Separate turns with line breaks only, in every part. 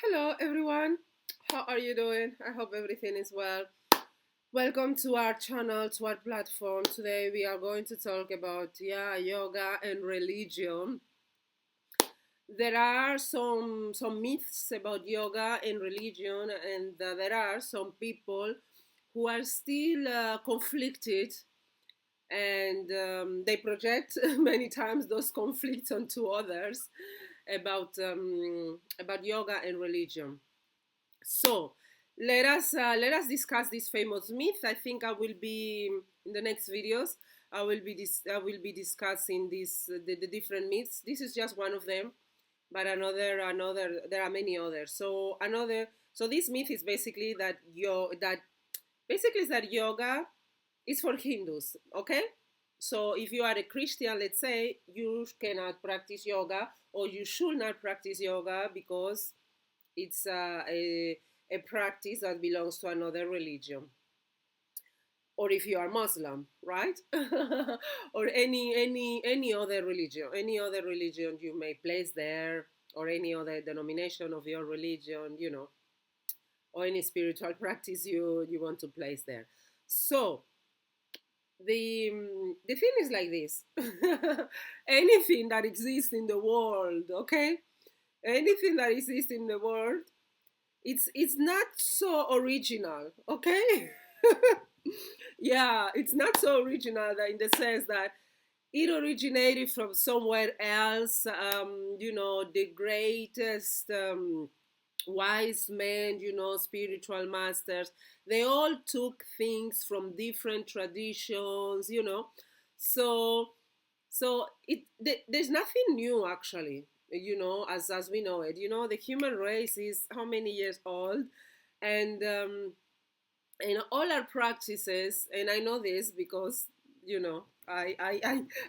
Hello, everyone. How are you doing? I hope everything is well. Welcome to our channel, to our platform. Today we are going to talk about yoga and religion. There are some myths about yoga and religion, and there are some people who are still conflicted, and they project many times those conflicts onto others about yoga and religion. So let us discuss this famous myth. I think I will be in the next videos. I will be discussing the different myths. This is just one of them, but another there are many others. So this myth is basically that yoga is for Hindus. Okay, so if you are a Christian, let's say, you cannot practice yoga, or you should not practice yoga because it's a practice that belongs to another religion. Or if you are Muslim, right? Or any other religion you may place there, or any other denomination of your religion, or any spiritual practice you want to place there. So the thing is like this. Anything that exists in the world, okay, anything that exists in the world, it's not so original, okay. Yeah, it's not so original, that in the sense that it originated from somewhere else. The greatest wise men, spiritual masters, they all took things from different traditions, so there's nothing new, actually, as we know it. The human race is how many years old, and all our practices, and I know this because I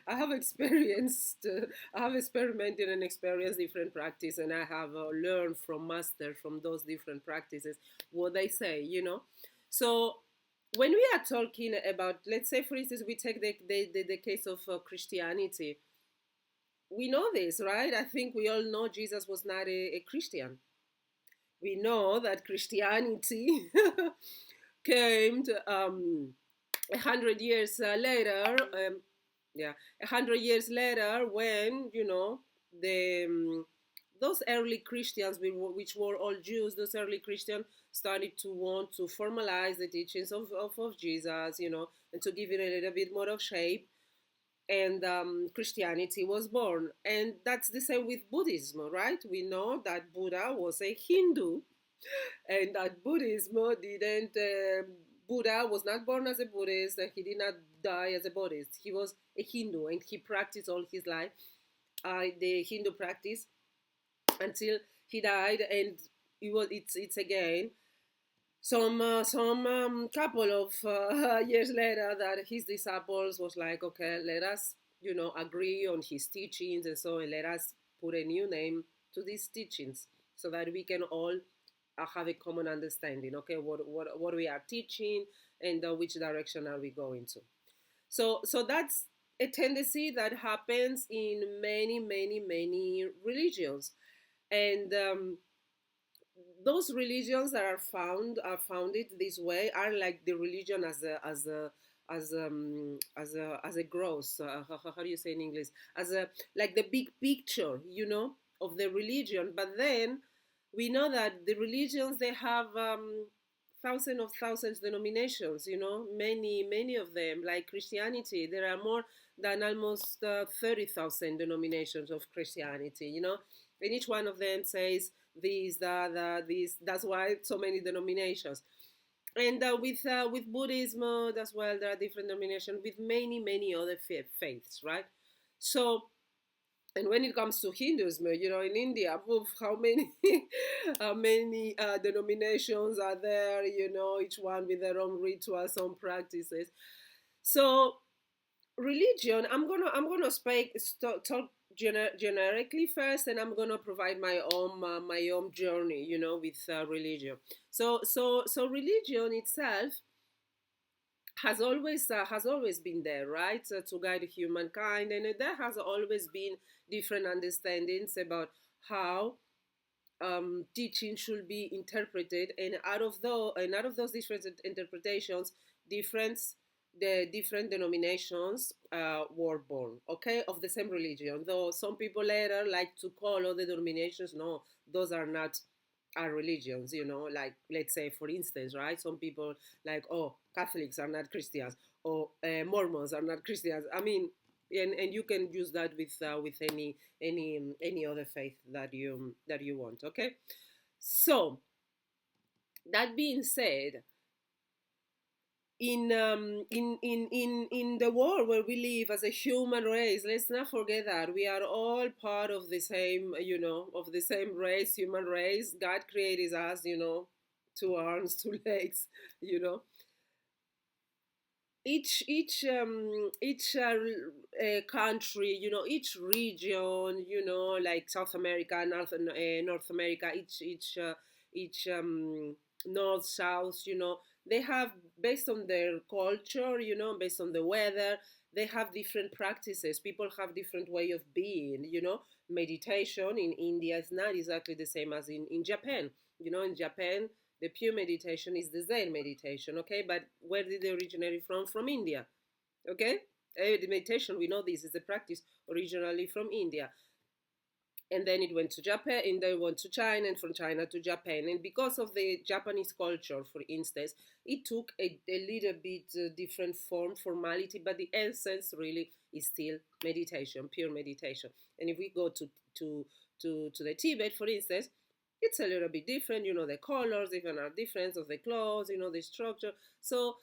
have experienced, I have experimented and experienced different practice, and I have learned from master from those different practices what they say. So when we are talking about, let's say, for instance, we take the case of Christianity. We know this, right? I think we all know Jesus was not a Christian. We know that Christianity came 100 years later. Yeah, 100 years later, when the those early Christians, which were all Jews, those early Christians started to want to formalize the teachings of Jesus, and to give it a little bit more of shape. And Christianity was born. And that's the same with Buddhism, right? We know that Buddha was a Hindu, and that Buddha was not born as a Buddhist, and he did not die as a Buddhist. He was a Hindu, and he practiced all his life the Hindu practice until he died. And it's again some couple of years later that his disciples was like, okay, let us agree on his teachings, and so, and let us put a new name to these teachings, so that we can all have a common understanding. Okay, what we are teaching, and which direction are we going to. So that's a tendency that happens in many, many, many religions. And those religions that are founded this way are like the religion as a gross, how do you say in English, as a, like, the big picture, of the religion. But then we know that the religions, they have thousands of thousands denominations, many of them. Like Christianity, there are more than almost 30,000 denominations of Christianity, and each one of them says these, that, these. That's why so many denominations. And with Buddhism as well, there are different denominations with many, many other faiths, right? So, and when it comes to Hinduism, in India, oof, how many how many denominations are there? Each one with their own rituals, own practices. So religion, I'm gonna talk generically first, and I'm gonna provide my own journey, with religion. So religion itself has always been there, right? To guide humankind, and there has always been different understandings about how teaching should be interpreted, and out of those different interpretations, different the different denominations were born, okay, of the same religion. Though some people later like to call all the denominations, no, those are not our religions, like, let's say, for instance, right, some people like, oh, Catholics are not Christians, or Mormons are not Christians. I mean, and you can use that with any other faith that you want, okay. So that being said, in the world where we live as a human race, let's not forget that we are all part of the same, of the same race, human race. God created us, two arms, two legs, you know each country, each region, like South America, North America, each north, south, they have, based on their culture, based on the weather, they have different practices. People have different way of being, meditation in India is not exactly the same as in Japan. In Japan, the pure meditation is the Zen meditation, okay? But where did it originate from? From India, okay? The meditation, we know this is a practice originally from India. And then it went to Japan, and then it went to China, and from China to Japan. And because of the Japanese culture, for instance, it took a little bit different formality, but the essence really is still meditation, pure meditation. And if we go to the Tibet, for instance, it's a little bit different. The colors even are different of the clothes. The structure. So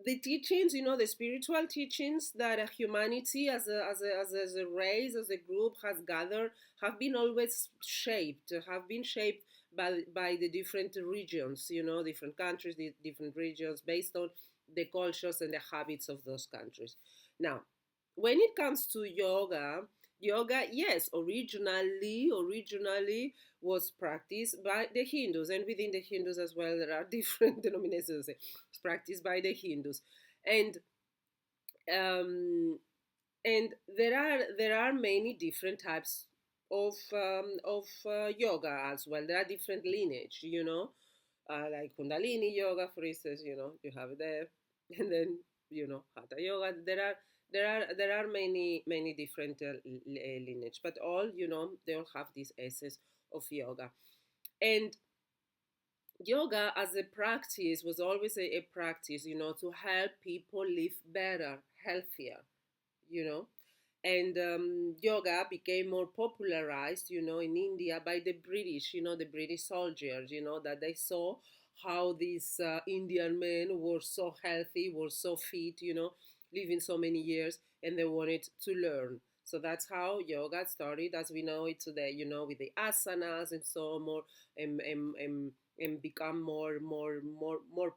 the teachings, the spiritual teachings that humanity as a race, as a group has gathered, have been always shaped, by the different regions, different countries, the different regions, based on the cultures and the habits of those countries. Now, when it comes to yoga, yes, originally was practiced by the Hindus, and within the Hindus as well, there are different denominations. It's practiced by the Hindus, and um, and there are many different types of yoga as well. There are different lineage, like Kundalini yoga, for instance. You have it there, and then Hatha yoga. There are many different lineage, but all, they all have this essence of yoga. And yoga as a practice was always a practice, to help people live better, healthier, you know. And yoga became more popularized, in India by the British, the British soldiers, that they saw how these Indian men were so healthy, were so fit, living so many years, and they wanted to learn. So that's how yoga started as we know it today, with the asanas and so on, more and become more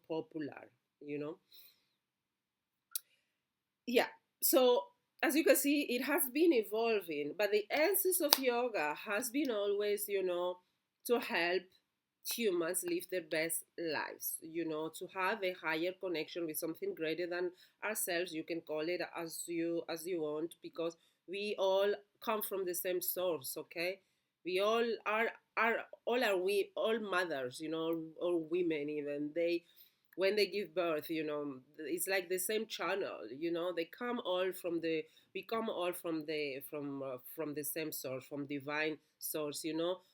popular, you know. Yeah. So as you can see, it has been evolving, but the essence of yoga has been always, to help humans live their best lives, to have a higher connection with something greater than ourselves. You can call it as you want, because we all come from the same source, okay? We all mothers, or women, even they, when they give birth, it's like the same channel, they come all from the we come all from the same source, from divine source.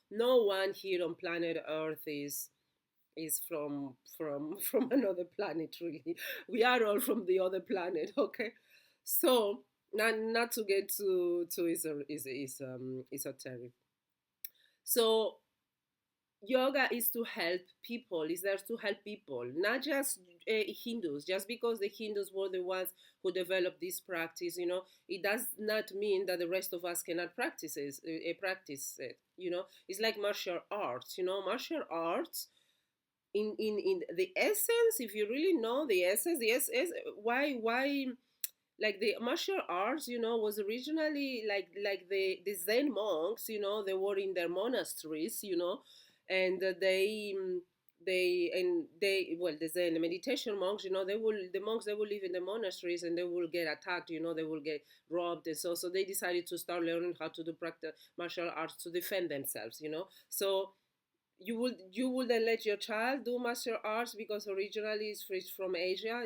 No one here on planet earth is from another planet, really. We are all from the other planet, okay? So, not to get too esoteric. So yoga is to help people, is there to help people, not just Hindus. Just because the Hindus were the ones who developed this practice, it does not mean that the rest of us cannot practice it. It's like martial arts. Martial arts, in the essence, if you really know the essence, why like the martial arts, was originally like the Zen monks, they were in their monasteries, and they the Zen, the meditation monks, the monks, they will live in the monasteries and they will get attacked, they will get robbed, and so they decided to start learning how to do practice martial arts to defend themselves, so you will then let your child do martial arts because originally it's from Asia,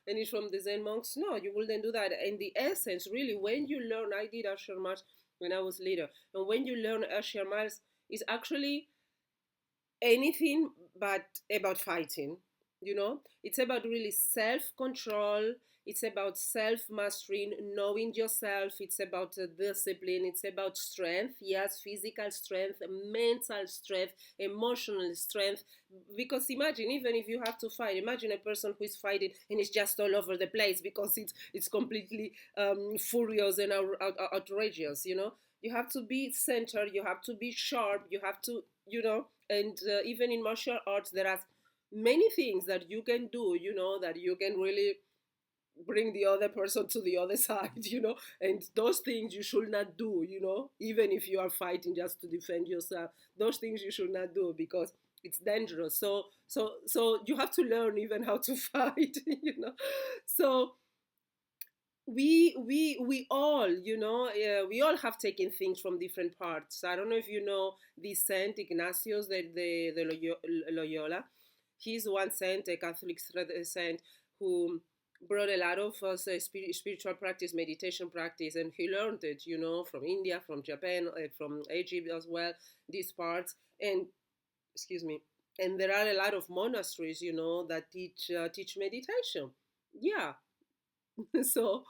and it's from the Zen monks. No, you will then do that. And the essence, really, when you learn, I did martial arts when I was little, and when you learn martial arts, is actually anything but about fighting. It's about really self-control. It's about self-mastering, knowing yourself. It's about discipline. It's about strength. Yes, physical strength, mental strength, emotional strength. Because imagine, even if you have to fight, imagine a person who is fighting and is just all over the place because it's completely furious and outrageous. You have to be centered. You have to be sharp. You have to, and even in martial arts, there are many things that you can do, that you can really bring the other person to the other side, and those things you should not do, even if you are fighting just to defend yourself. Those things you should not do because it's dangerous. So you have to learn even how to fight, So we all, we all have taken things from different parts. I don't know if you know the Saint Ignatius, the Loyola. He's one saint, a Catholic saint, who brought a lot of us spiritual practice, meditation practice, and he learned it, from India, from Japan, from Egypt as well, these parts. And excuse me, and there are a lot of monasteries, that teach meditation. Yeah. so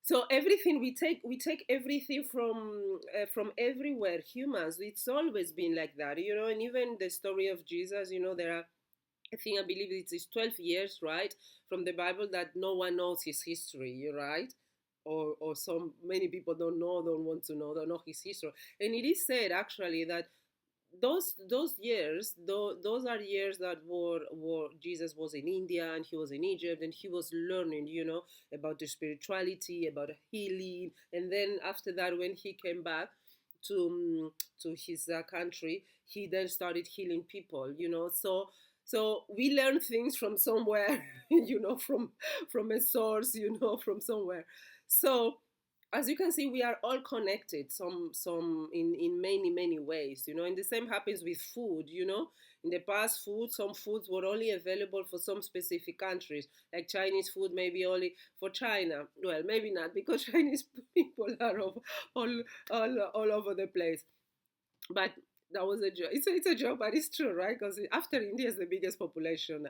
so everything we take everything from everywhere. Humans, it's always been like that, and even the story of Jesus, there are, I believe it's 12 years, right, from the Bible that no one knows his history, right? Or some many people don't want to know, don't know his history. And it is said actually that those years, those are years that were Jesus was in India and he was in Egypt and he was learning, about the spirituality, about healing. And then after that, when he came back to his country, he then started healing people, so we learn things from somewhere, from a source, from somewhere. So as you can see, we are all connected, some in many ways, and the same happens with food. In the past, some foods were only available for some specific countries, like Chinese food maybe only for China. Well, maybe not, because Chinese people are all over the place. But that was a joke. It's a joke, but it's true, right? Because after India is the biggest population,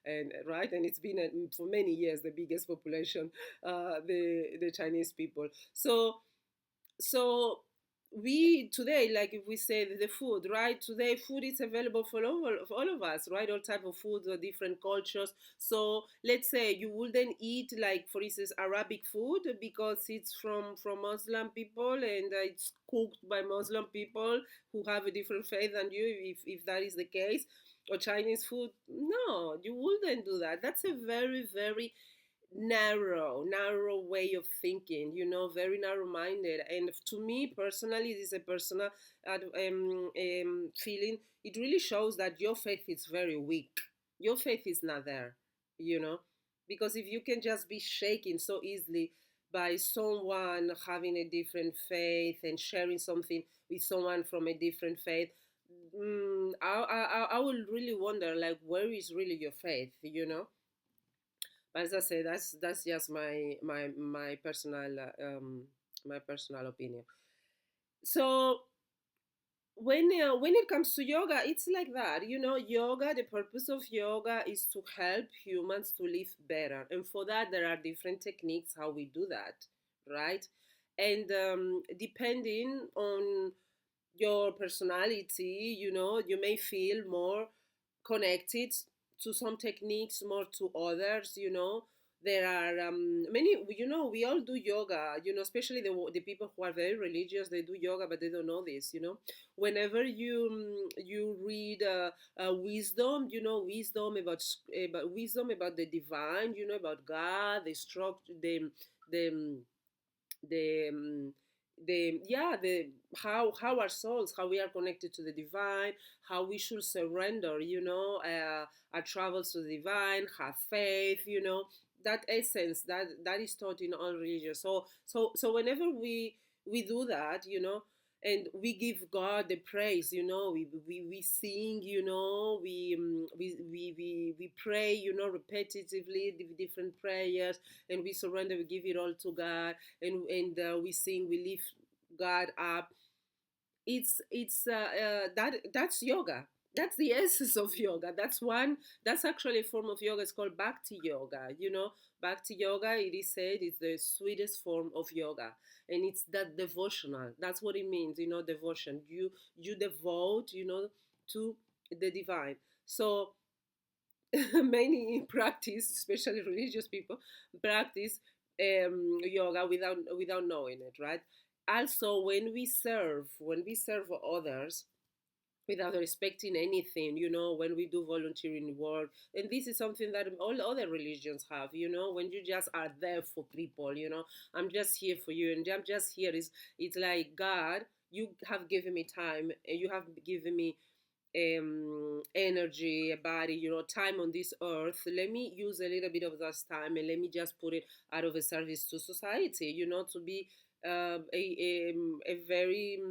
and right, and it's been for many years the biggest population, the Chinese people. So we today, like if we say the food, right, today food is available for all of us, right, all type of foods or different cultures. So let's say you wouldn't eat, like, for instance, Arabic food because it's from Muslim people, and it's cooked by Muslim people who have a different faith than you, if that is the case. Or Chinese food, no, you wouldn't do that. That's a very, very narrow way of thinking, very narrow minded. And to me personally, this is a personal feeling. It really shows that your faith is very weak. Your faith is not there, you know because if you can just be shaken so easily by someone having a different faith and sharing something with someone from a different faith, I will really wonder, like, where is really your faith, but as I say, that's just my personal opinion. So when it comes to yoga, it's like that. Yoga. The purpose of yoga is to help humans to live better, and for that there are different techniques how we do that, right? And depending on your personality, you may feel more connected to some techniques, more to others. There are many. We all do yoga. Especially the people who are very religious, they do yoga, but they don't know this. Whenever you read wisdom, wisdom about the divine, about God, the structure, the the how our souls, how we are connected to the divine, how we should surrender, our travels to the divine, have faith, that essence that is taught in all religions. So whenever we do that, and we give God the praise, we sing, we pray, repetitively different prayers, and we surrender, we give it all to God, and we sing, we lift God up. That's yoga. That's the essence of yoga. That's actually a form of yoga. It's called bhakti yoga. Bhakti yoga, it is said, is the sweetest form of yoga, and it's that devotional. That's what it means. Devotion. You devote, to the divine. So many practice, especially religious people, practice yoga without knowing it, right? Also, when we serve others without expecting anything, when we do volunteering work, and this is something that all other religions have, when you just are there for people, I'm just here for you, and I'm just here. It's like, God, you have given me time, and you have given me energy, a body, time on this earth. Let me use a little bit of that time, and let me just put it out of a service to society, to be a very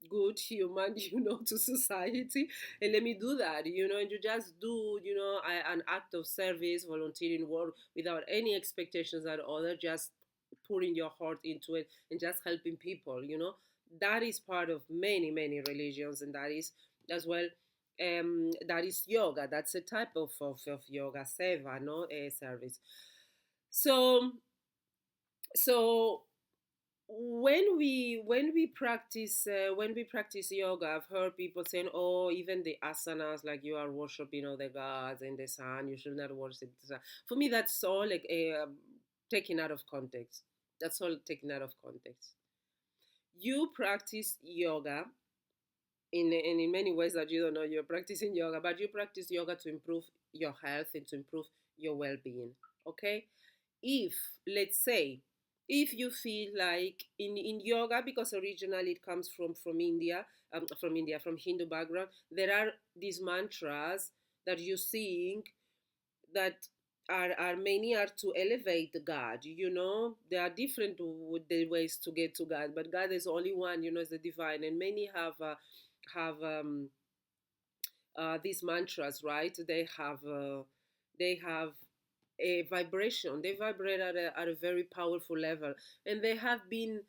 good human, to society. And let me do that, and you just do, an act of service, volunteering work without any expectations at other, just pouring your heart into it and just helping people, that is part of many, many religions, and that is as well, that is yoga. That's a type of yoga, seva, no, service. So so when we practice yoga, I've heard people saying, oh, even the asanas, like you are worshiping all the gods and the sun, you should not worship the sun. For me, that's all like taken out of context. That's all taken out of context. You practice yoga in many ways that you don't know you're practicing yoga, but you practice yoga to improve your health and to improve your well-being. Okay, if, let's say, if you feel like in yoga, because originally it comes from Hindu background, there are these mantras that you sing that are many are to elevate God. There are different the ways to get to God, but God is only one. Is the divine, and many have these mantras, right? They have a vibration. They vibrate at a very powerful level, and they have been,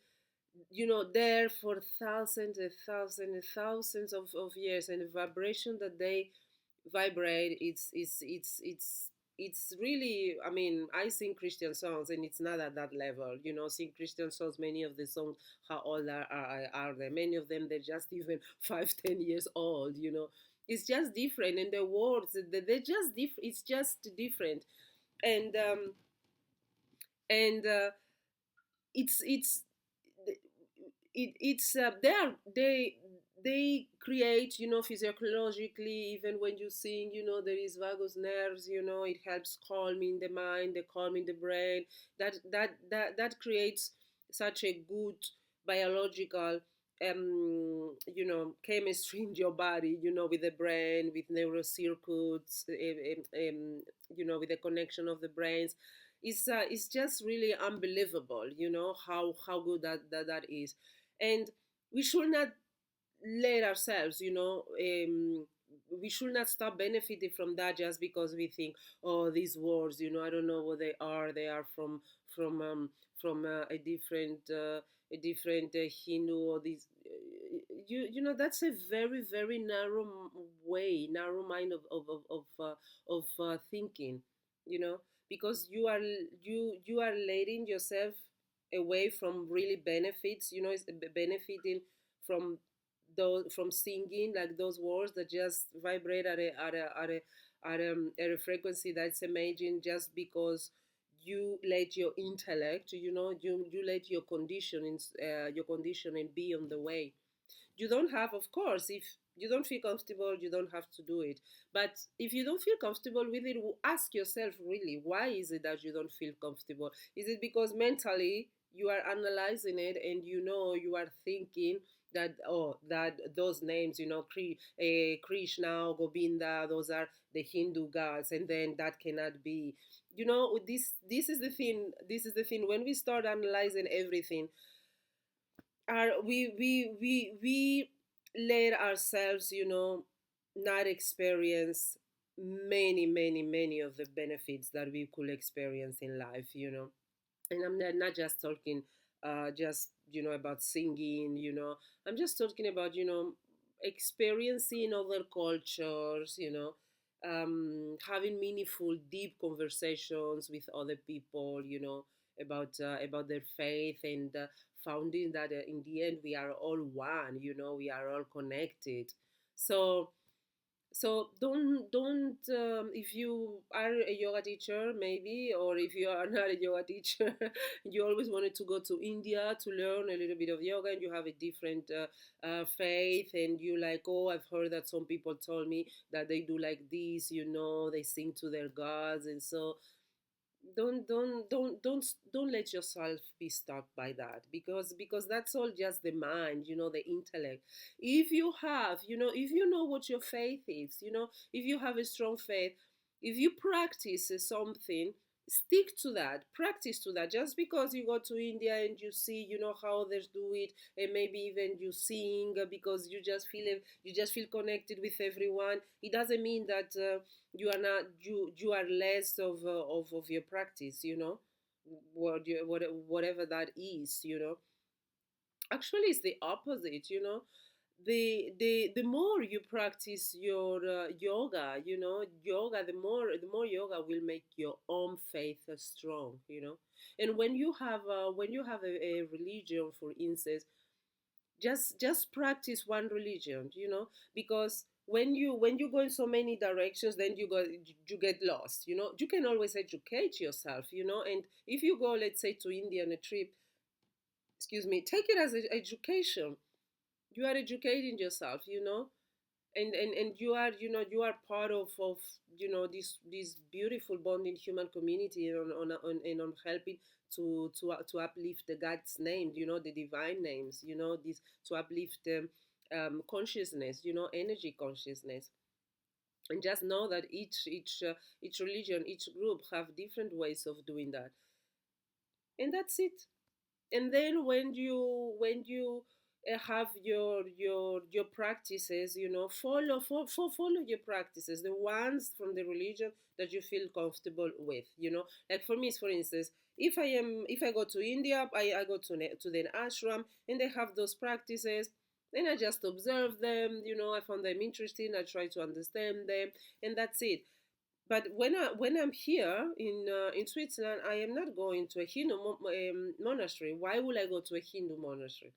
there for thousands and thousands and thousands of years. And the vibration that they vibrate, it's really, I mean, I sing Christian songs, and it's not at that level. Sing Christian songs, many of the songs, how old are they? Many of them, they're just even 5, 10 years old. It's just different, and the words, they're just different. It's just different. And um and uh, it's it's they create, physiologically. Even when you sing, there is vagus nerves, it helps calming the mind, the calming the brain. That creates such a good biological chemistry in your body, with the brain, with neurocircuits, with the connection of the brains. It's just really unbelievable, how good that is. And we should not let ourselves, we should not stop benefiting from that just because we think, oh, these words, I don't know what they are. They are from a different Hindu, or these. That's a very, very narrow mind of thinking, you know, because you are letting yourself away from really benefits. It's benefiting from from singing, like those words that just vibrate at a frequency that's amazing, just because you let your intellect, you let your conditioning be on the way. You don't have, of course, if you don't feel comfortable, you don't have to do it. But if you don't feel comfortable with it, ask yourself, really, why is it that you don't feel comfortable? Is it because mentally you are analyzing it, and you are thinking that, oh, that those names, Krishna or Govinda, those are the Hindu gods, and then that cannot be. This is the thing. This is the thing. When we start analyzing everything, are we let ourselves, not experience many of the benefits that we could experience in life. And I'm not just talking just about singing. I'm just talking about experiencing other cultures, having meaningful deep conversations with other people, about their faith, and founding that in the end we are all one, we are all connected. So so don't if you are a yoga teacher, maybe, or if you are not a yoga teacher, you always wanted to go to India to learn a little bit of yoga, and you have a different faith, and you like, oh, I've heard that some people told me that they do like this, they sing to their gods. And so don't let yourself be stuck by that, because that's all just the mind, the intellect. If you have, if you know what your faith is, if you have a strong faith, if you practice something, stick to that, practice to that. Just because you go to India and you see, how others do it, and maybe even you sing because you just feel connected with everyone, it doesn't mean that you are not you are less of your practice, whatever that is. Actually, it's the opposite. The more you practice your yoga, the more yoga will make your own faith strong. And when you have a religion, for instance, just practice one religion, because when you go in so many directions, then you get lost. You can always educate yourself, and if you go, let's say, to India on a trip, excuse me, take it as education. You are educating yourself, and you are part of this beautiful bonding human community, and on helping to uplift the God's name, the divine names, this to uplift consciousness, energy consciousness. And just know that each religion, each group have different ways of doing that, and that's it. And then when you have your practices, follow your practices, the ones from the religion that you feel comfortable with. Like for me, for instance, if I go to India, I go to the ashram, and they have those practices, and I just observe them. I find them interesting, I try to understand them, and that's it. But when I'm here in Switzerland, I am not going to a Hindu monastery. Why would I go to a Hindu monastery?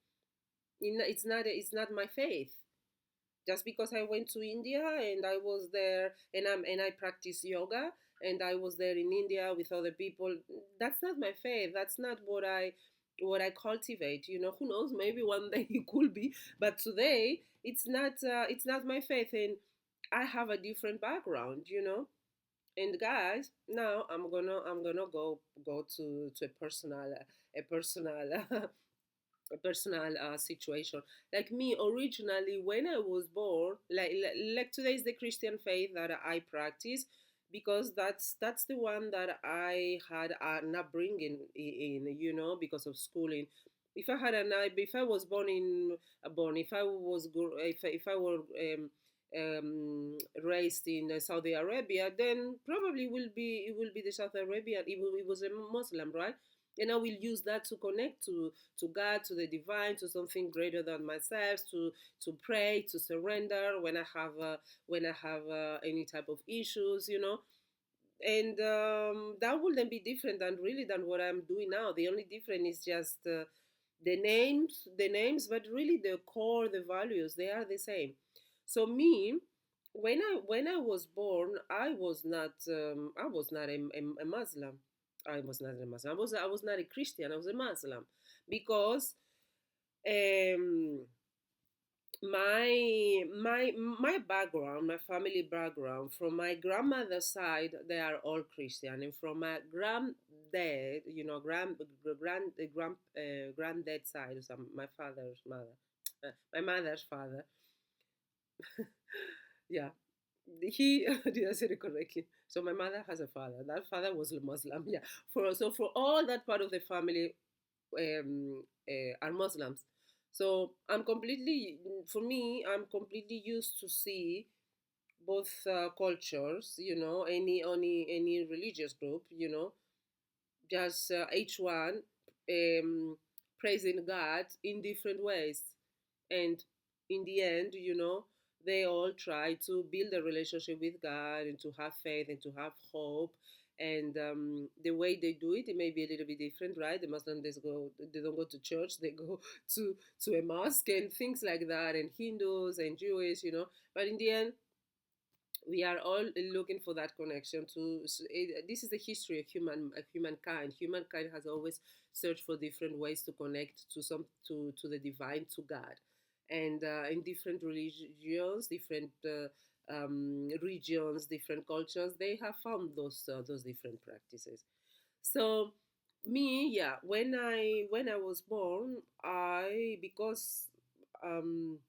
It's not my faith. Just because I went to India and I was there, and I practice yoga, and I was there in India with other people, that's not my faith. That's not what I cultivate. Who knows? Maybe one day it could be, but today it's not my faith, and I have a different background. And guys, now I'm gonna go to a personal a personal situation. Like me, originally, when I was born, like today is the Christian faith that I practice, because that's the one that I had an upbringing in, because of schooling. If I was born, if I was if I were raised in Saudi Arabia, then probably it will be the Saudi Arabian. It was a Muslim, right? And I will use that to connect to God, to the divine, to something greater than myself, to pray, to surrender when I have any type of issues, and that wouldn't be different than what I'm doing now. The only difference is just the names, but really the core, the values, they are the same. So me, when I was born, I was not a Muslim. I was not a Muslim. I was not a Christian. I was a Muslim, because um, My background, my family background, from my grandmother's side, they are all Christian, and from my granddad, granddad side, so my father's mother, my mother's father, yeah, he did I say it correctly? So my mother has a father. That father was a Muslim. Yeah. For all that part of the family, are Muslims. So for me, I'm completely used to see both cultures. Any religious group. Just each one um, praising God in different ways, and in the end, they all try to build a relationship with God and to have faith and to have hope. And the way they do it, it may be a little bit different, right? The Muslims, they don't go to church, they go to a mosque and things like that, and Hindus and Jewish, But in the end, we are all looking for that connection this is the history of humankind. Humankind has always searched for different ways to connect to the divine, to God. And in different religions, different regions, different cultures, they have found those different practices. So me, yeah, when I was born, I because um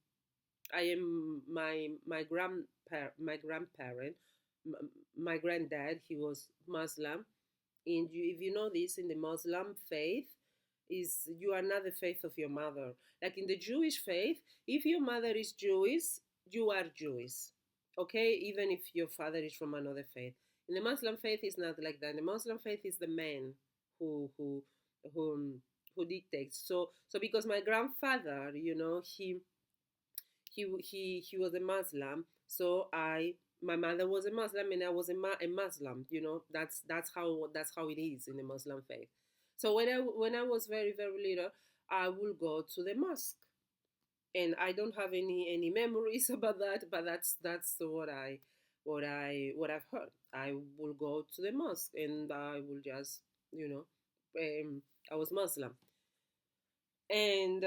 I am my grandparent, my granddad. He was Muslim, and if you know this, in the Muslim faith, is you are not the faith of your mother. Like in the Jewish faith, if your mother is Jewish, you are Jewish. Okay, even if your father is from another faith. In the Muslim faith, it's not like that. In the Muslim faith is the man who who who who dictates. So because my grandfather, he was a Muslim. So my mother was a Muslim and I was a Muslim. That's how it is in the Muslim faith. So when I was very very little, I will go to the mosque, and I don't have any memories about that, but that's what I've heard. I will go to the mosque and I will just you know I was Muslim, and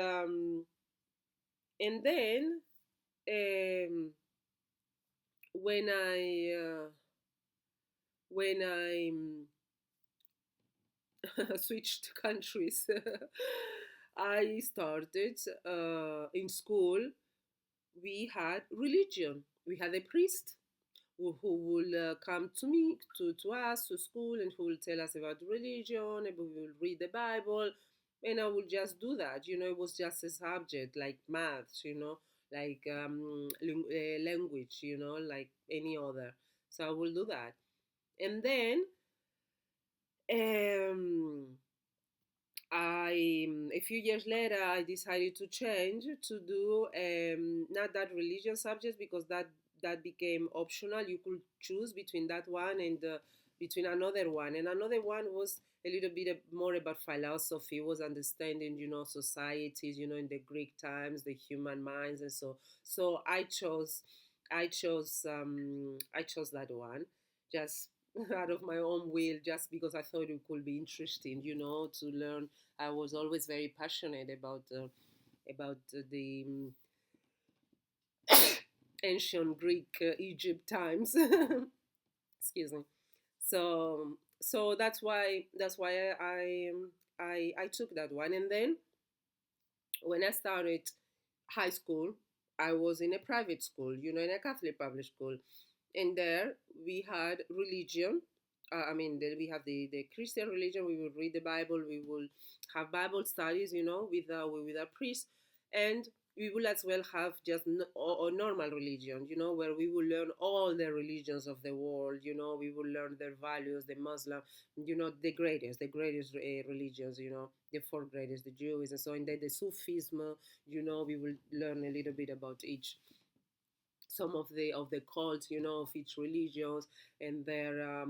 then um, when I switched countries, I started in school. We had religion. We had a priest who will come to us to school, and who will tell us about religion, and we will read the Bible, and I will just do that. It was just a subject like math, like language, like any other. So I will do that, and then um, a few years later, I decided to change to do not that religion subject, because that became optional. You could choose between that one and between another one, and another one was a little bit more about philosophy. Was understanding, societies, in the Greek times, the human minds, and so I chose that one, just out of my own will, just because I thought it could be interesting, to learn. I was always very passionate about the ancient Greek, Egypt times. Excuse me. So that's why I took that one, and then when I started high school, I was in a private school, in a Catholic public school, and there we had religion. Then we have the Christian religion. We would read the Bible. We will have Bible studies, with our priest, and we will as well have just a normal religion, where we will learn all the religions of the world. We will learn their values, the Muslim, the greatest religions, the four greatest, the Jews, and so on. Then the Sufism, we will learn a little bit about each, some of the cults, of each religions, and their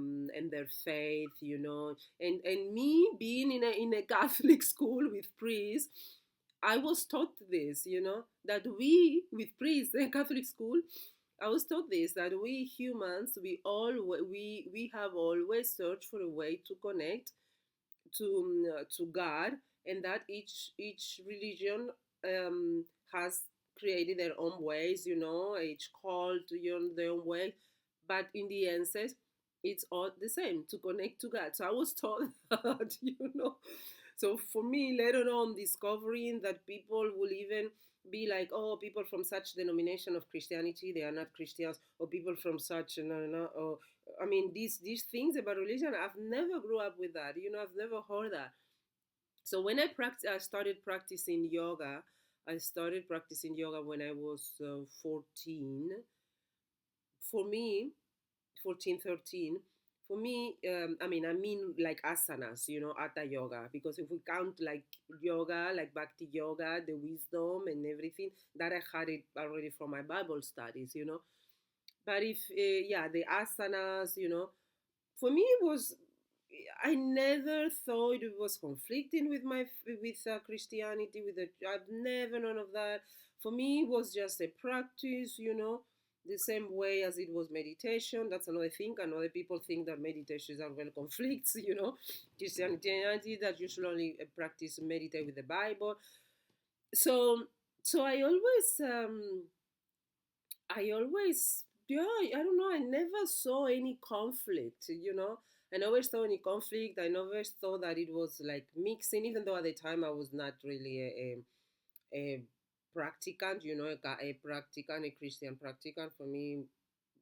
faith, and me being in a Catholic school with priests, I was taught this, that we with priests in Catholic school, I was taught this, that we humans, we have always searched for a way to connect to God, and that each religion has created their own ways, each called their own way, but in the end says it's all the same, to connect to God. So I was taught that. So for me, later on, discovering that people will even be like, oh, people from such denomination of Christianity, they are not Christians, or people from such, no, no, no, or I mean, these things about religion, I've never grew up with that. I've never heard that. So when I started practicing yoga. I started practicing yoga when I was 14. For me, 14, 13. For me, I mean like asanas, hatha yoga, because if we count like yoga, like bhakti yoga, the wisdom and everything, that I had it already from my Bible studies. But if, yeah, the asanas, for me it was, I never thought it was conflicting with my with Christianity, with the, I've never, none of that. For me it was just a practice. The same way as it was meditation. That's another thing, and other people think that meditations are well conflicts. Christianity, that you should only practice meditate with the Bible. So so I always, yeah, I don't know. I never saw any conflict. I never saw any conflict. I never thought that it was like mixing, even though at the time I was not really a practicant, a practicant, a Christian practicant. For me,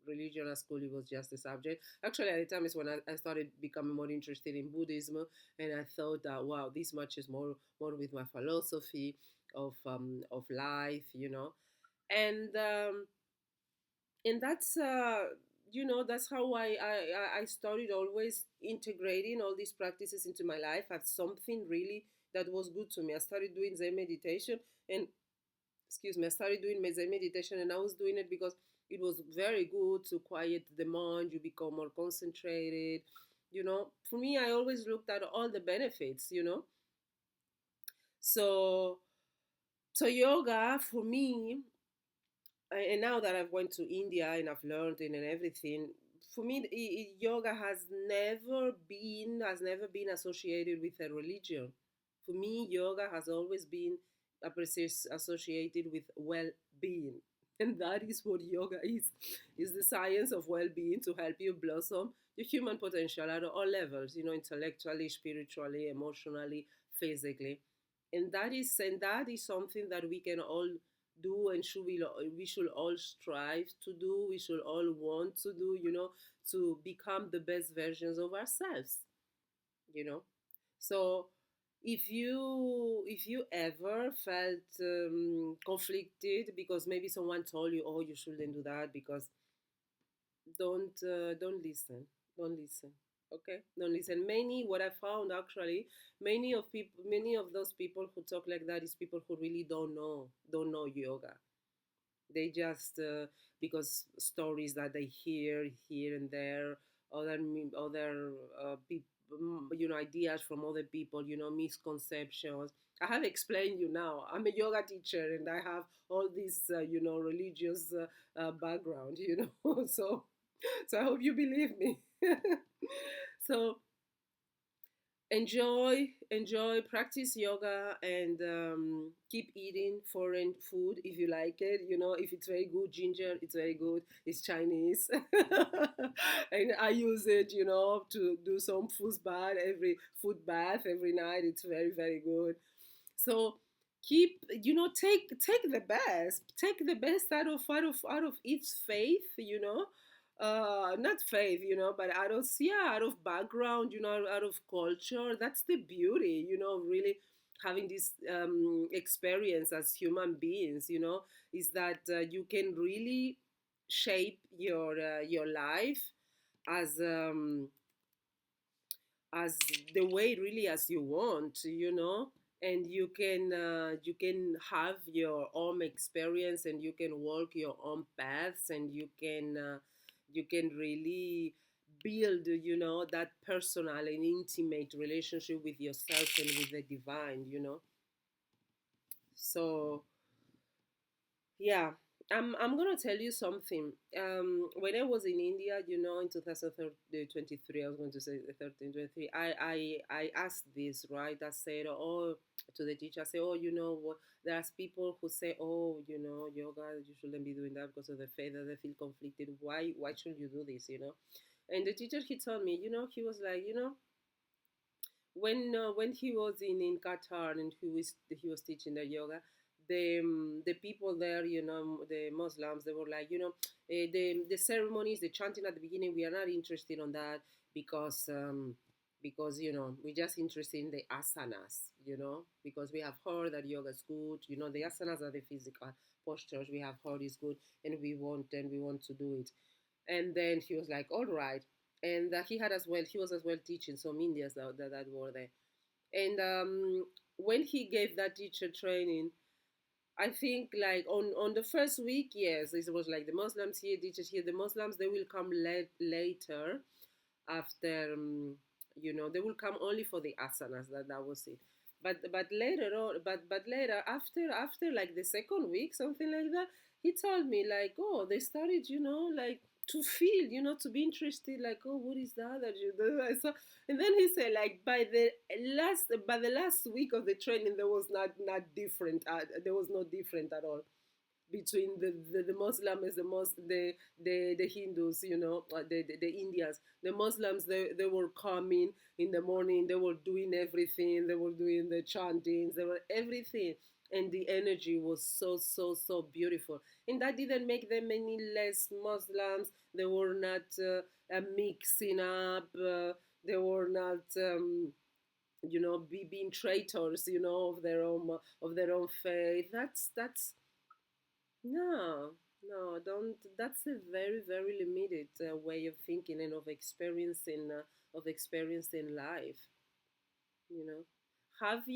religion at school, it was just a subject. Actually, at the time is when I started becoming more interested in Buddhism, and I thought that, wow, this matches more with my philosophy of life. And that's how I started always integrating all these practices into my life as something really that was good to me. I started doing Zen meditation, and excuse me, I started doing Zen meditation, and I was doing it because it was very good to quiet the mind. You become more concentrated. For me, I always looked at all the benefits. So so yoga for me, and now that I've went to India and I've learned it and everything, for me, yoga has never been associated with a religion. For me, yoga has always been associated with well-being, and that is what yoga is. Is the science of well-being, to help you blossom your human potential at all levels. Intellectually, spiritually, emotionally, physically, and that is something that we can all do, and we should all strive to do. We should all want to do, to become the best versions of ourselves. you know so if you ever felt conflicted because maybe someone told you, oh, you shouldn't do that, because don't listen. Don't listen. Okay, don't listen. What I found, actually, many of those people who talk like that is people who really don't know yoga. They just, because stories that they hear here and there, other ideas from other people, misconceptions. I have explained you now. I'm a yoga teacher, and I have all this religious background. So I hope you believe me. So enjoy, practice yoga, and keep eating foreign food if you like it. If it's very good, ginger, it's very good. It's Chinese. And I use it, to do some food bath every night. It's very, very good. So keep, take the best out of each faith. Not faith, but out of background, out of culture. That's the beauty, really, having this experience as human beings, is that you can really shape your life as as the way, really, as you want, and you can have your own experience, and you can walk your own paths, and you can really build, that personal and intimate relationship with yourself and with the divine. So, yeah. I'm gonna tell you something. When I was in India, in 2023, I was going to say 13, 23. I asked this, right. I said, oh, to the teacher. I said, oh, what? There's people who say, oh, yoga, you shouldn't be doing that because of the faith that they feel conflicted. Why should you do this? And the teacher, he told me, he was like, when he was in Qatar and he was teaching the yoga, the people there, the Muslims, they were like, the ceremonies, the chanting at the beginning, we are not interested on that because we're just interested in the asanas, because we have heard that yoga is good, the asanas are the physical postures we have heard is good, and we want to do it. And then he was like, all right. And he was as well teaching some Indians that were there. And when he gave that teacher training, I think like on the first week, yes, it was like the Muslims here, teachers here. The Muslims, they will come later, after they will come only for the asanas. That was it. But later on, but later, after like the second week, something like that, he told me like, oh, they started, like to feel, to be interested, like, oh, what is that you do? So, and then he said like by the last week of the training, there was not different. There was no different at all between the Muslims, the Hindus, the Indians. The Muslims, they were coming in the morning, they were doing everything, they were doing the chantings, they were everything. And the energy was so, so, so beautiful. And that didn't make them any less Muslims. They were not mixing up. They were not being traitors, of their own faith. That's no, no, don't. That's a very, very limited way of thinking and of experiencing life. You know, have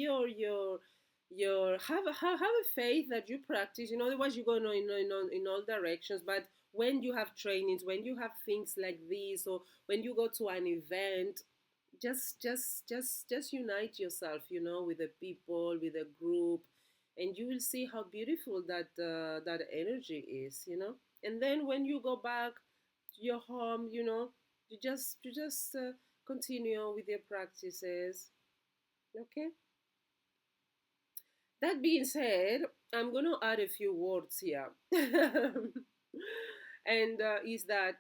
have a faith that you practice. Otherwise, you're going in all directions. But when you have trainings, when you have things like this, or when you go to an event, just unite yourself, with the people, with the group, and you will see how beautiful that energy is, and then when you go back to your home, you just continue with your practices. Okay. That being said, I'm going to add a few words here. And is that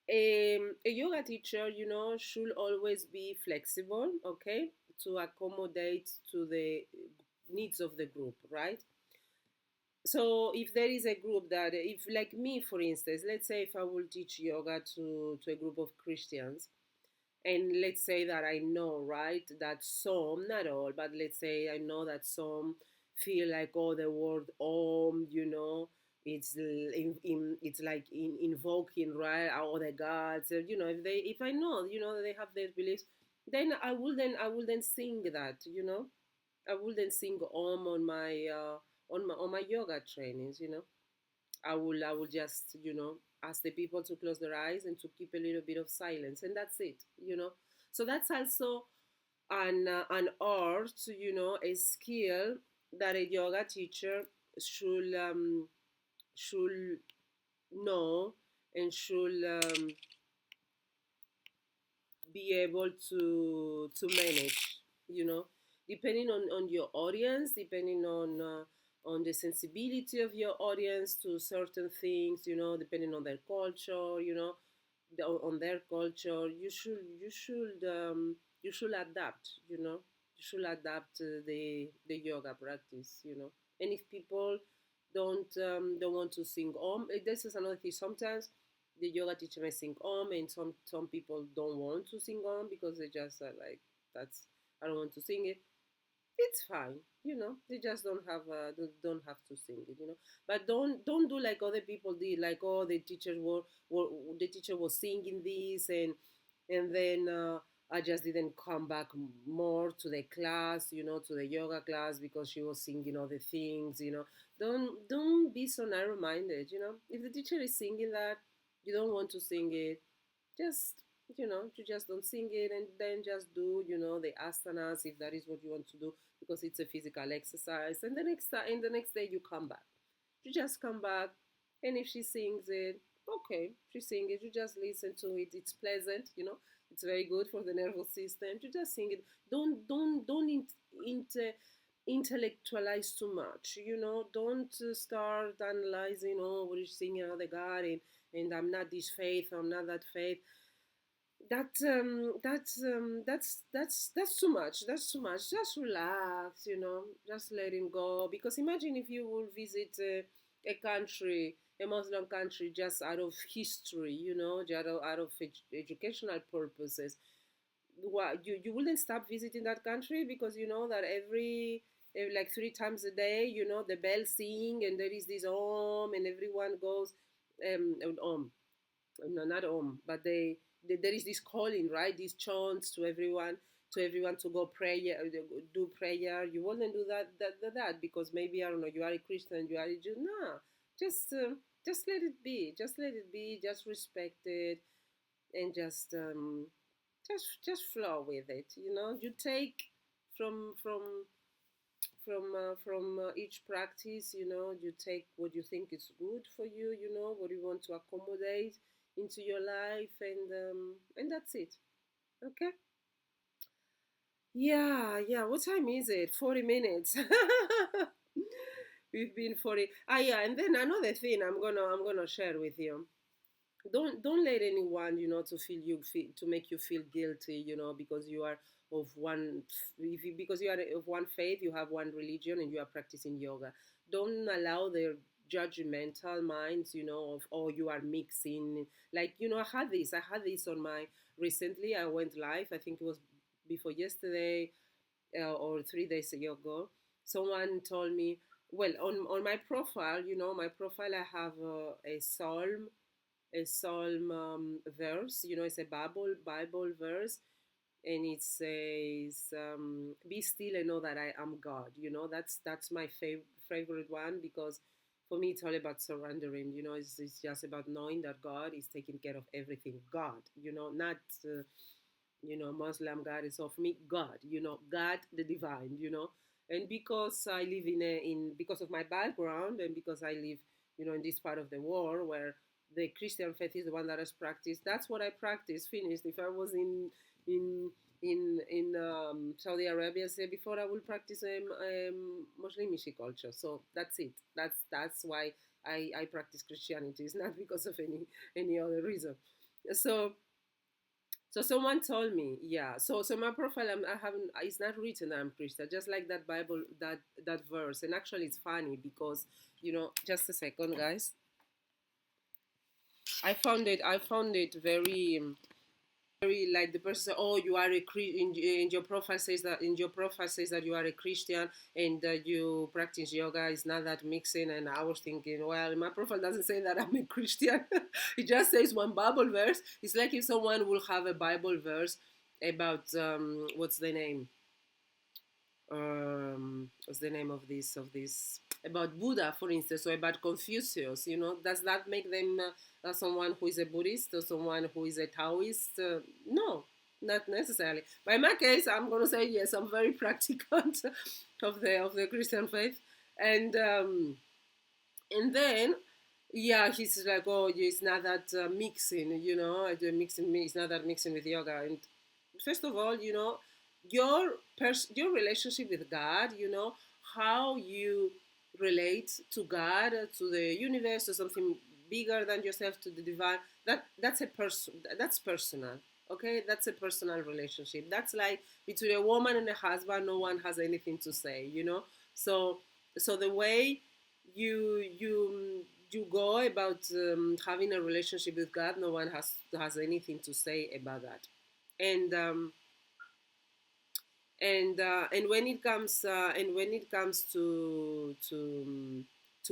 a yoga teacher, should always be flexible, okay, to accommodate to the needs of the group, right? So if there is a group that, if like me, for instance, let's say if I will teach yoga to a group of Christians, and let's say that I know, right, that some, not all, but let's say I know that some feel like, oh, the word om, it's like invoking, right, all the gods. If I know, that they have their beliefs, then I will then sing that, I will then sing om on my yoga trainings. I will just, ask the people to close their eyes and to keep a little bit of silence, and that's it. So that's also an art, a skill that a yoga teacher should know, and should be able to manage, depending on your audience, depending on the sensibility of your audience to certain things, depending on their culture, on their culture, you should adapt, you should adapt the yoga practice, and if people don't want to sing om, this is another thing. Sometimes the yoga teacher may sing om, and some people don't want to sing om because they just are like, that's, I don't want to sing it. It's fine, they just don't have to sing it, but don't do like other people did, like, oh, were the teacher was singing this, and then I just didn't come back more to the class, to the yoga class, because she was singing other things. Don't be so narrow-minded. If the teacher is singing that, you don't want to sing it, just, you just don't sing it, and then just do, the asanas, if that is what you want to do, because it's a physical exercise, and the next day you come back. You just come back, and if she sings it, okay, she sings it. You just listen to it. It's pleasant, you know. It's very good for the nervous system. You just sing it. Don't intellectualize too much. You know, don't start analyzing. Oh, what is singing out the God, and I'm not this faith. I'm not that faith. That's too much. That's too much. Just relax, you know. Just let him go. Because imagine if you will visit a country, a Muslim country, just out of history, you know, just out of educational purposes. What you wouldn't stop visiting that country because you know that like 3 times a day, you know, the bells sing and there is this om and everyone goes om no, not home, but there is this calling, right? These chants to everyone to go prayer, do prayer. You wouldn't do that because maybe I don't know. You are a Christian, you are a Jew. No, just just let it be. Just let it be. Just respect it and just flow with it. You know, you take from from from each practice, you know, you take what you think is good for you, you know, what you want to accommodate into your life, and that's it. Okay. Yeah. What time is it? 40 minutes. We've been 40. Ah, yeah. And then another thing I'm gonna share with you. Don't let anyone, you know, to make you feel guilty, you know, because you are of one because you are of one faith, you have one religion and you are practicing yoga. Don't allow their judgmental minds, you know, of, oh, you are mixing. Like, you know, I had this on my recently. I went live, I think it was before yesterday, or 3 days ago. Someone told me, well, on my profile, you know, my profile, I have a psalm verse. You know, it's a Bible verse, and it says, "Be still and know that I am God." You know, that's my favorite one because for me it's all about surrendering. You know, it's just about knowing that God is taking care of everything. God, you know, not. Muslim God is of me, God, you know, God the divine, you know. And because I live in because of my background and because I live, you know, in this part of the world where the Christian faith is the one that is practiced, that's what I practice. Finished. If I was in Saudi Arabia, say before, I will practice Muslimish culture. So that's it. That's why I practice Christianity. It's not because of any other reason. So someone told me, yeah. So my profile, I haven't. It's not written I'm Christian. Just like that Bible, that verse. And actually, it's funny because just a second, guys. I found it very like the person said, oh, you are in your profile says that you are a Christian and you practice yoga. It's not that mixing. And I was thinking, well, my profile doesn't say that I'm a Christian. It just says one Bible verse. It's like if someone will have a Bible verse about what's the name what's the name of this about Buddha, for instance, or about Confucius. Does that make them someone who is a Buddhist or someone who is a Taoist? No, not necessarily. But in my case, I'm going to say yes. I'm very practicant of the Christian faith, and then yeah, he's like, oh, it's not that mixing. The mixing. It's not that mixing with yoga. And first of all, your relationship with God, how you relate to God, to the universe, to something bigger than yourself, to the divine. That's personal. Okay, that's a personal relationship. That's like between a woman and a husband. No one has anything to say. So the way you go about having a relationship with God, no one has anything to say about that. And when it comes to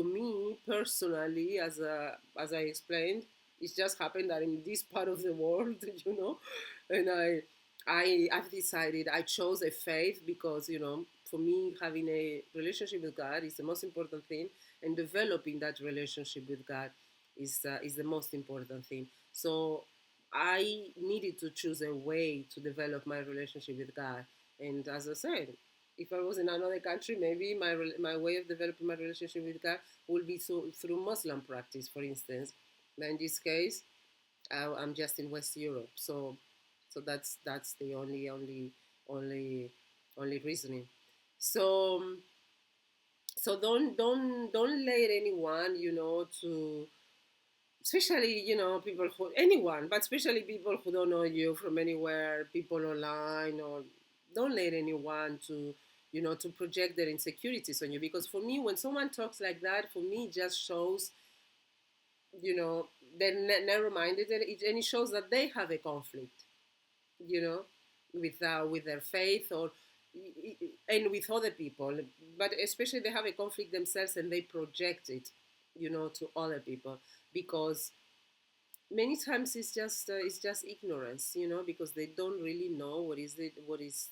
me personally, as I explained, it's just happened that in this part of the world, and I've decided I chose a faith because for me having a relationship with God is the most important thing, and developing that relationship with God is the most important thing. So I needed to choose a way to develop my relationship with God. And as I said, If I was in another country, maybe my way of developing my relationship with God will be through Muslim practice, for instance. But in this case, I'm just in West Europe, so that's the only only reasoning. So so don't let anyone, to, especially, people who, anyone, but especially people who don't know you from anywhere, people online, or don't let anyone to, to project their insecurities on you. Because for me, when someone talks like that, for me, it just shows, you know they're narrow-minded, and it shows that they have a conflict, you know with their faith, or and with other people, but especially they have a conflict themselves, and they project it, to other people, because many times it's just ignorance, because they don't really know what is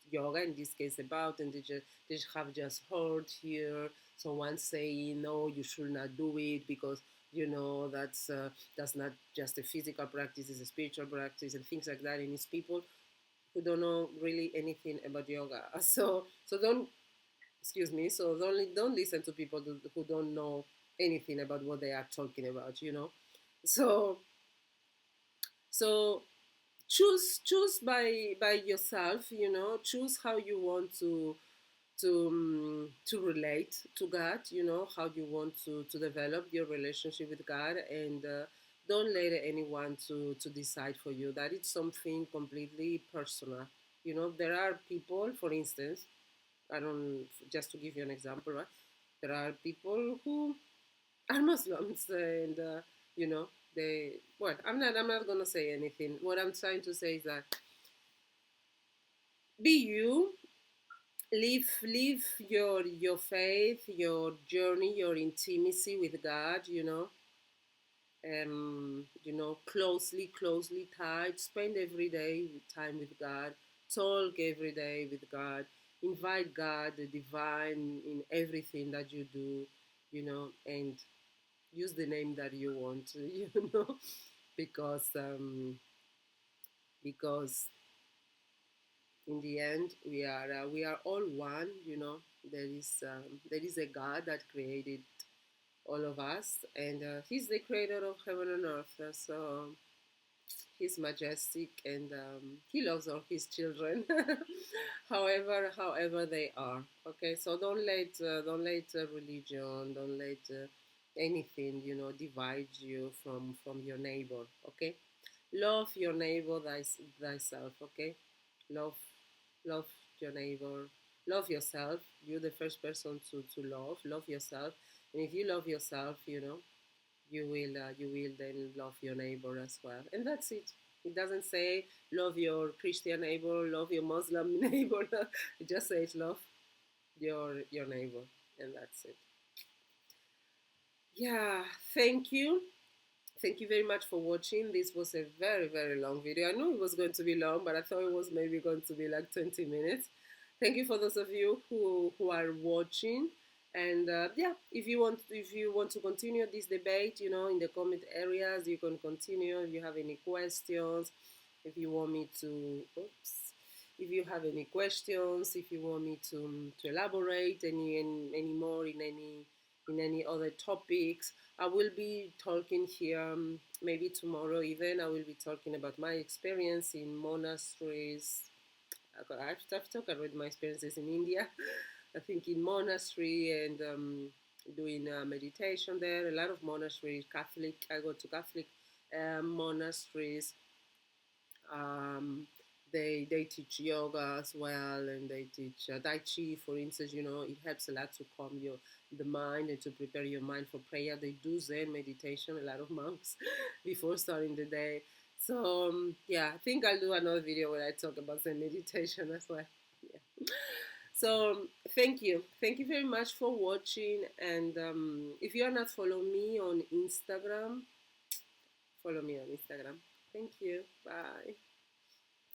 yoga in this case about, and they have just heard here someone saying, no, you should not do it, because that's not just a physical practice, it's a spiritual practice, and things like that, and it's people who don't know really anything about yoga. So don't, excuse me, so don't listen to people who don't know anything about what they are talking about, so so choose by yourself, choose how you want to relate to God, how you want to develop your relationship with God, and don't let anyone to decide for you. That it's something completely personal. There are people, for instance, I don't, just to give you an example, right? There are people who are Muslims, and you know they, well, I'm not gonna say anything. What I'm trying to say is that be you, live your faith, your journey, your intimacy with God, closely tied. Spend every day with time with God. Talk every day with God. Invite God, the divine, in everything that you do, and use the name that you want, because because in the end we are all one. There is a God that created all of us, and He's the creator of heaven and earth. So He's majestic, and He loves all His children, however they are. Okay, so don't let religion, don't let anything, divide you from your neighbor. Okay, love your neighbor thyself. Okay, love love your neighbor, love yourself. You're the first person to love yourself, and if you love yourself, you will then love your neighbor as well, and that's it. It doesn't say love your Christian neighbor, love your Muslim neighbor. It just says love your neighbor, and that's it. Yeah, thank you. Thank you very much for watching. This was a very, very long video. I knew it was going to be long, but I thought it was maybe going to be like 20 minutes. Thank you for those of you who are watching. And yeah, if you want to continue this debate, in the comment areas, you can continue. If you have any questions, if you want me to, oops, if you have any questions, if you want me to elaborate any more in any other topics, I will be talking here, maybe tomorrow even. I will be talking about my experience in monasteries. I've talked about my experiences in India. I think in monastery, and doing meditation there. A lot of monasteries, Catholic. I go to Catholic monasteries. Um, they teach yoga as well, and they teach Tai Chi, for instance. It helps a lot to calm the mind and to prepare your mind for prayer. They do Zen meditation, a lot of monks, before starting the day. So yeah, I think I'll do another video where I talk about Zen meditation as well. Yeah. So thank you very much for watching. And if you are not following me on Instagram, follow me on Instagram. Thank you. Bye.